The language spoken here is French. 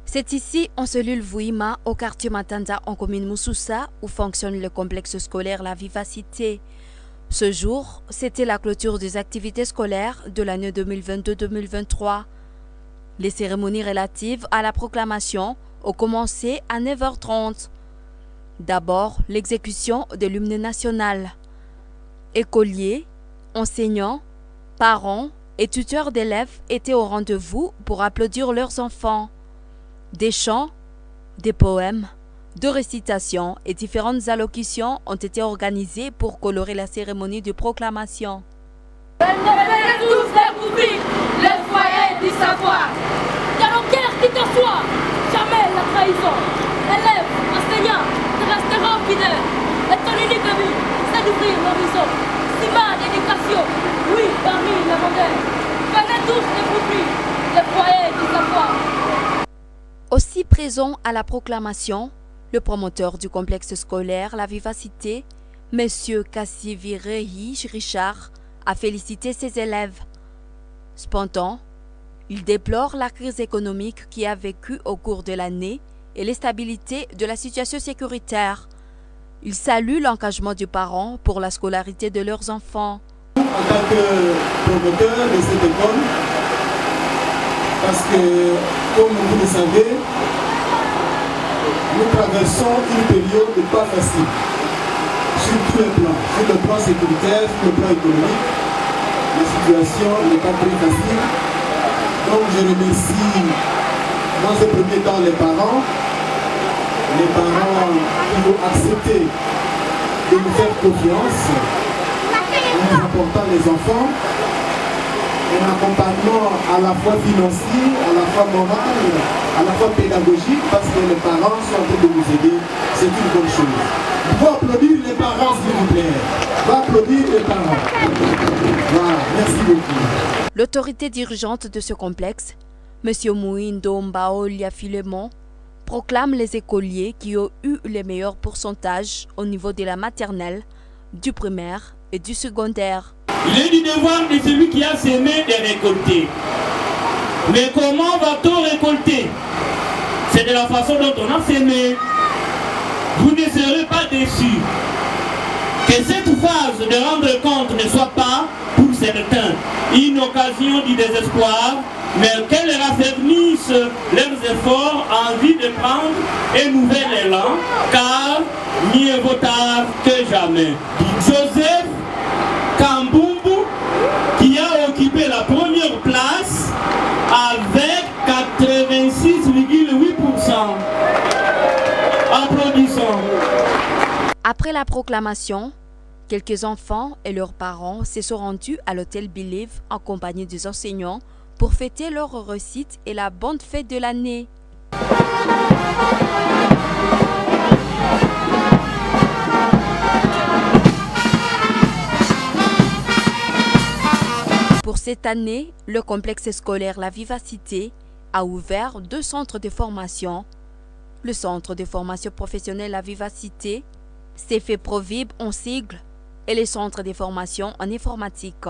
C'est ici, en cellule Vouima, au quartier Matanda, en commune Moussoussa, où fonctionne le complexe scolaire La Vivacité. Ce jour, c'était la clôture des activités scolaires de l'année 2022-2023. Les cérémonies relatives à la proclamation ont commencé à 9h30. D'abord, l'exécution de l'hymne national. Écoliers, enseignants, parents et tuteurs d'élèves étaient au rendez-vous pour applaudir leurs enfants. Des chants, des poèmes, de récitations et différentes allocutions ont été organisées pour colorer la cérémonie de proclamation. Bénissez tous les publics, les foyers du savoir. Dialoguer qui te soit, jamais la trahison. Élèves, enseignants, te resteront fidèles. Et ton unique but, c'est d'ouvrir l'horizon. Ciment d'éducation, oui, parmi les modèles. Venez tous les publics, les foyers du savoir. Aussi présent à la proclamation, le promoteur du complexe scolaire La Vivacité, M. Kassivirehi Richard, a félicité ses élèves. Cependant, il déplore la crise économique qui a vécu au cours de l'année et l'instabilité de la situation sécuritaire. Il salue l'engagement des parents pour la scolarité de leurs enfants. En tant que promoteur de cette école, parce que, comme vous le savez, nous traversons une période pas facile sur tous les plans, sur le plan sécuritaire, sur le plan économique. La situation n'est pas très facile. Donc je remercie dans ce premier temps les parents qui ont accepté de nous faire confiance en nous apportant les enfants. Un accompagnement à la fois financier, à la fois moral, à la fois pédagogique, parce que les parents sont en train de nous aider, c'est une bonne chose. Il faut applaudir les parents, s'il vous plaît. Il faut applaudir les parents. Voilà, merci beaucoup. L'autorité dirigeante de ce complexe, M. Mouindo Mbaolia Filemon, proclame les écoliers qui ont eu les meilleurs pourcentages au niveau de la maternelle, du primaire et du secondaire. Il est du devoir de celui qui a semé de récolter. Mais comment va-t-on récolter? C'est de la façon dont on a semé. Vous ne serez pas déçus. Que cette phase de rendre compte ne soit pas, pour certains, une occasion du désespoir, mais qu'elle raffermisse leurs efforts en vue de prendre un nouvel élan, car mieux vaut tard que jamais. Joseph Kambumbu, qui a occupé la première place avec 86,8%. Applaudissons. Après la proclamation, quelques enfants et leurs parents se sont rendus à l'hôtel Believe en compagnie des enseignants pour fêter leur réussite et la bonne fête de l'année. Pour cette année, le complexe scolaire La Vivacité a ouvert 2 centres de formation. Le centre de formation professionnelle La Vivacité, CFE Provib en sigle, et le centre de formation en informatique.